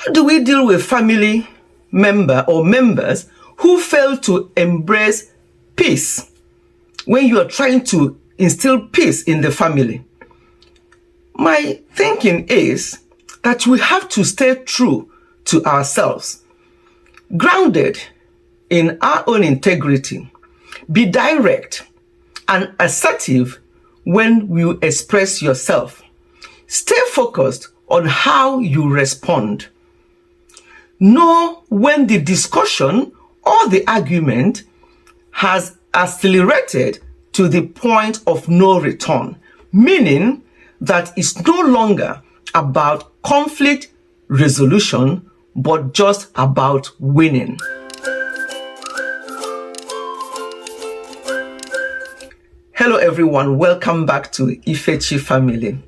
How do we deal with family member or members who fail to embrace peace when you are trying to instill peace in the family? My thinking is that we have to stay true to ourselves, grounded in our own integrity, be direct and assertive when you express yourself. Stay focused on how you respond. Know when the discussion or the argument has accelerated to the point of no return, meaning that it's no longer about conflict resolution, but just about winning. Hello everyone, welcome back to Ifechi Family.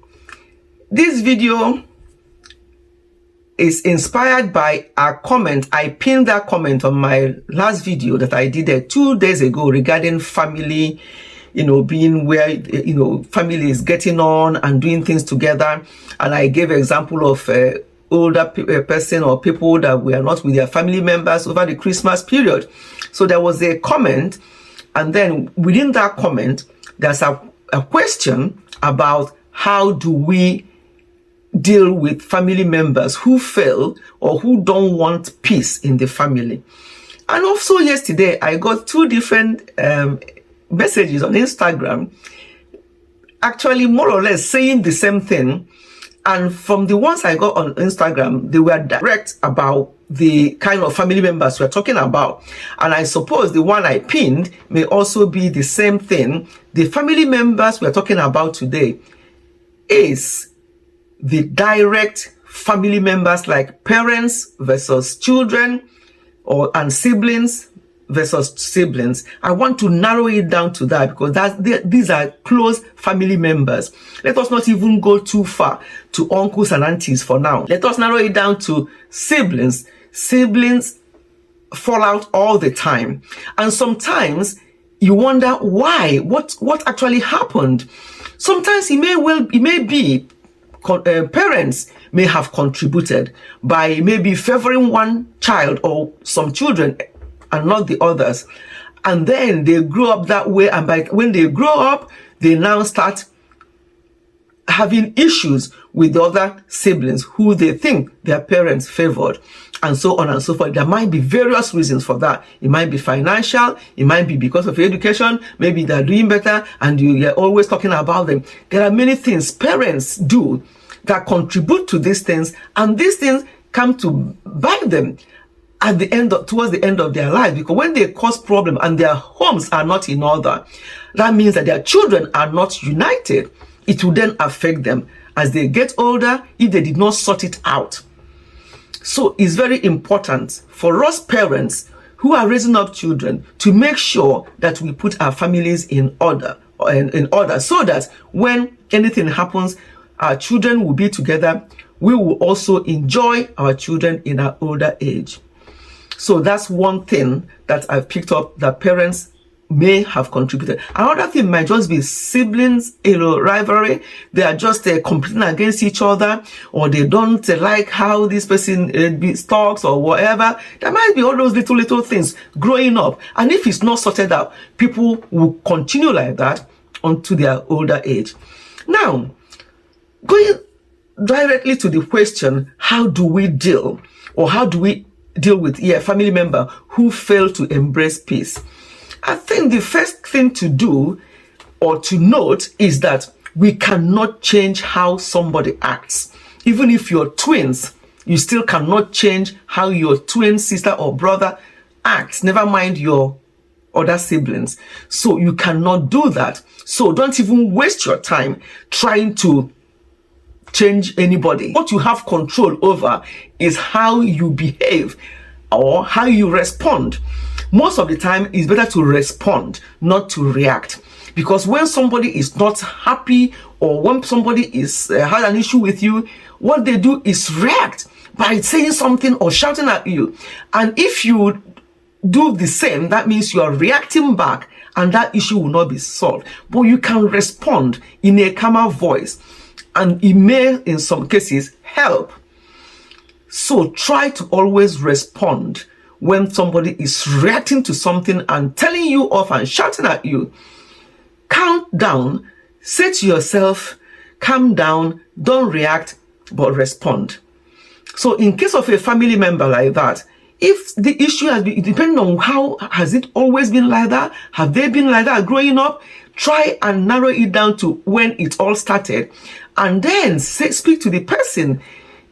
This video is inspired by a comment. I pinned that comment on my last video that I did 2 days ago regarding family, being where, family is getting on and doing things together. And I gave an example of older person or people that were not with their family members over the Christmas period. So there was a comment, and then within that comment, there's a question about how do we deal with family members who fail or who don't want peace in the family. And also yesterday, I got 2 different messages on Instagram, actually more or less saying the same thing. And from the ones I got on Instagram, they were direct about the kind of family members we're talking about. And I suppose the one I pinned may also be the same thing. The family members we're talking about today is the direct family members, like parents versus children and siblings versus siblings. I want to narrow it down to that because these are close family members. Let us not even go too far to uncles and aunties for now. Let us narrow it down to siblings. Siblings fall out all the time. And sometimes you wonder why, what actually happened. Sometimes it may be parents may have contributed by maybe favoring one child or some children and not the others. And then they grow up that way. And when they grow up, they now start having issues with the other siblings who they think their parents favored, and so on and so forth. There might be various reasons for that. It might be financial. It might be because of education. Maybe they're doing better and you're always talking about them. There are many things parents do that contribute to these things, and these things come to bite them towards the end of their lives, because when they cause problem and their homes are not in order, that means that their children are not united. It will then affect them as they get older if they did not sort it out. So it's very important for us parents who are raising up children to make sure that we put our families in order, so that when anything happens, our children will be together. We will also enjoy our children in our older age. So that's one thing that I've picked up that parents may have contributed. Another thing might just be siblings, rivalry. They are just competing against each other, or they don't like how this person talks or whatever. There might be all those little things growing up. And if it's not sorted out, people will continue like that until their older age. Now, going directly to the question, how do we deal with a family member who fail to embrace peace? I think the first thing to do or to note is that we cannot change how somebody acts. Even if you're twins, you still cannot change how your twin sister or brother acts, never mind your other siblings. So you cannot do that. So don't even waste your time trying to change anybody. What you have control over is how you behave or how you respond. Most of the time, it's better to respond, not to react. Because when somebody is not happy, or when somebody has an issue with you, what they do is react by saying something or shouting at you. And if you do the same, that means you are reacting back, and that issue will not be solved. But you can respond in a calmer voice, and it may, in some cases, help. So try to always respond when somebody is reacting to something and telling you off and shouting at you. Count down, say to yourself, calm down, don't react, but respond. So in case of a family member like that, if the issue has been, depending on how, has it always been like that? Have they been like that growing up? Try and narrow it down to when it all started, and then speak to the person,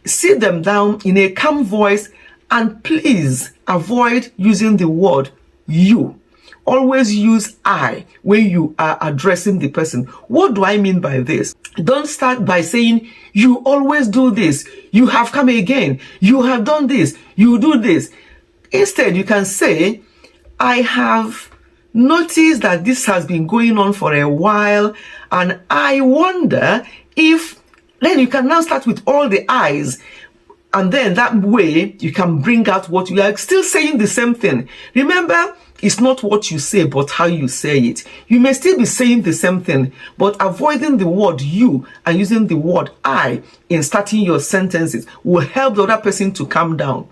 sit them down in a calm voice, and please avoid using the word you. Always use I when you are addressing the person. What do I mean by this? Don't start by saying, you always do this, you have come again, you have done this, you do this. Instead, you can say, I have noticed that this has been going on for a while, and I wonder if, then you can now start with all the I's, and then that way you can bring out what you are still saying the same thing. Remember, it's not what you say, but how you say it. You may still be saying the same thing, but avoiding the word you and using the word I in starting your sentences will help the other person to calm down.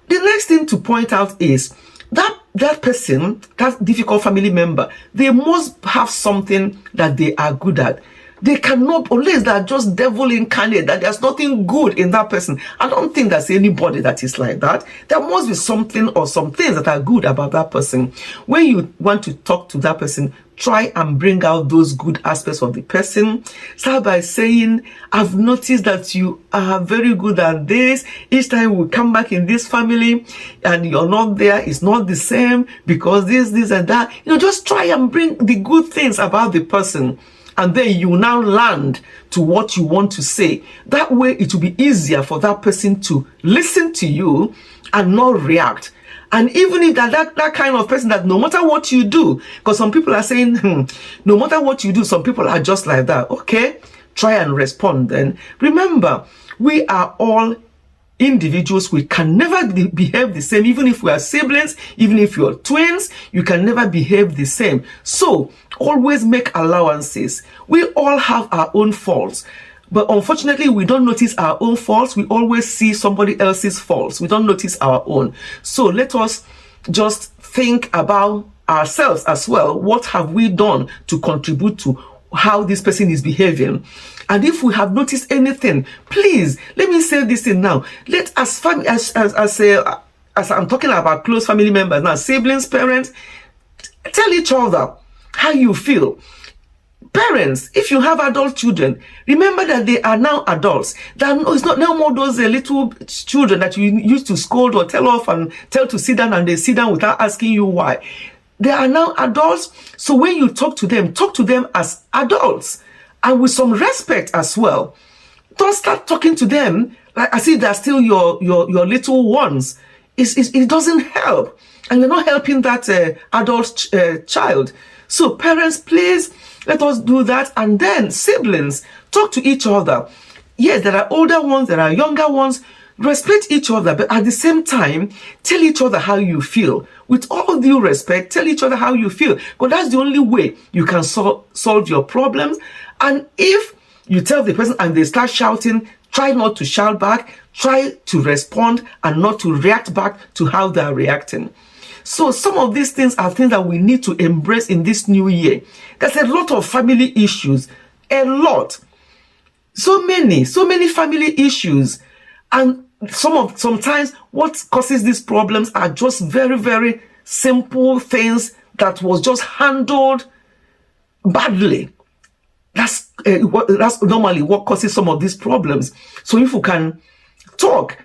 The next thing to point out is that person, that difficult family member, they must have something that they are good at. They cannot, unless they're just devil incarnate, that there's nothing good in that person. I don't think there's anybody that is like that. There must be something or some things that are good about that person. When you want to talk to that person, try and bring out those good aspects of the person. Start by saying, I've noticed that you are very good at this. Each time we come back in this family and you're not there, it's not the same because this and that. Just try and bring the good things about the person. And then you now land to what you want to say. That way it will be easier for that person to listen to you and not react. And even if that kind of person that no matter what you do, because some people are saying, no matter what you do, some people are just like that. Okay, try and respond then. Remember, we are all individuals. We can never behave the same. Even if we are siblings, even if you're twins, you can never behave the same. So always make allowances. We all have our own faults, but unfortunately we don't notice our own faults. We always see somebody else's faults. We don't notice our own. So let us just think about ourselves as well. What have we done to contribute to how this person is behaving? And if we have noticed anything, please let me say this thing now. Let us, as I'm talking about close family members now, siblings, parents, tell each other how you feel. Parents, if you have adult children, remember that they are now adults. It's not no more those little children that you used to scold or tell off and tell to sit down, and they sit down without asking you why. They are now adults. So when you talk to them as adults and with some respect as well. Don't start talking to them like as if they're still your little ones. It doesn't help, and you're not helping that adult child. So parents, please let us do that. And then siblings, talk to each other. Yes, there are older ones, there are younger ones. Respect each other, but at the same time, tell each other how you feel. With all due respect, tell each other how you feel, because that's the only way you can solve your problems. And if you tell the person and they start shouting, try not to shout back. Try to respond and not to react back to how they are reacting. So some of these things are things that we need to embrace in this new year. There's a lot of family issues, a lot. So many family issues. And sometimes what causes these problems are just very, very simple things that was just handled badly. That's normally what causes some of these problems. So if we can talk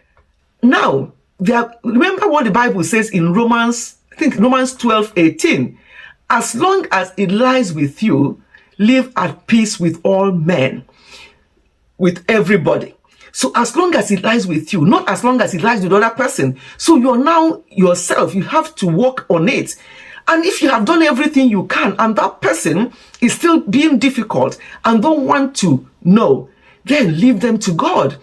now, remember what the Bible says in Romans 12:18. As long as it lies with you, live at peace with all men, with everybody. So as long as it lies with you, not as long as it lies with the other person. So you're now yourself, you have to work on it. And if you have done everything you can and that person is still being difficult and don't want to know, then leave them to God.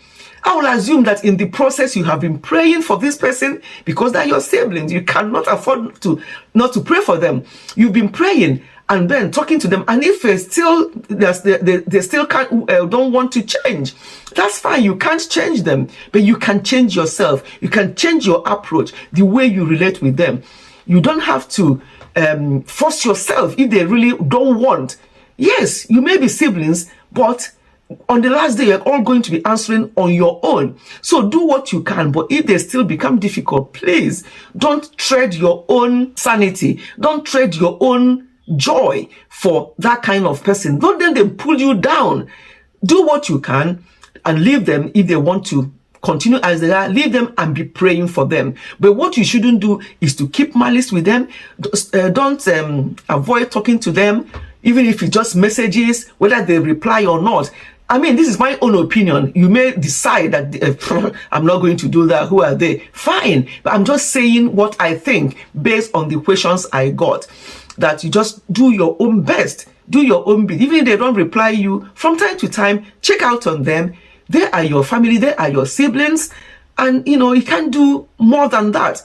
I will assume that in the process you have been praying for this person because they're your siblings. You cannot afford to not to pray for them. You've been praying, and then talking to them. And if they still can't, don't want to change, that's fine. You can't change them, but you can change yourself. You can change your approach, the way you relate with them. You don't have to force yourself if they really don't want. Yes, you may be siblings, but on the last day, you're all going to be answering on your own. So do what you can, but if they still become difficult, please don't trade your own sanity. Don't trade your own joy for that kind of person. Don't let them pull you down. Do what you can and leave them. If they want to continue as they are, leave them and be praying for them. But what you shouldn't do is to keep malice with them. Don't avoid talking to them, even if it's just messages, whether they reply or not. I mean, this is my own opinion. You may decide that I'm not going to do that. Who are they? Fine. But I'm just saying what I think based on the questions I got. That you just do your own best. Do your own bit. Even if they don't reply you, from time to time, check out on them. They are your family. They are your siblings. And, you know, you can't do more than that.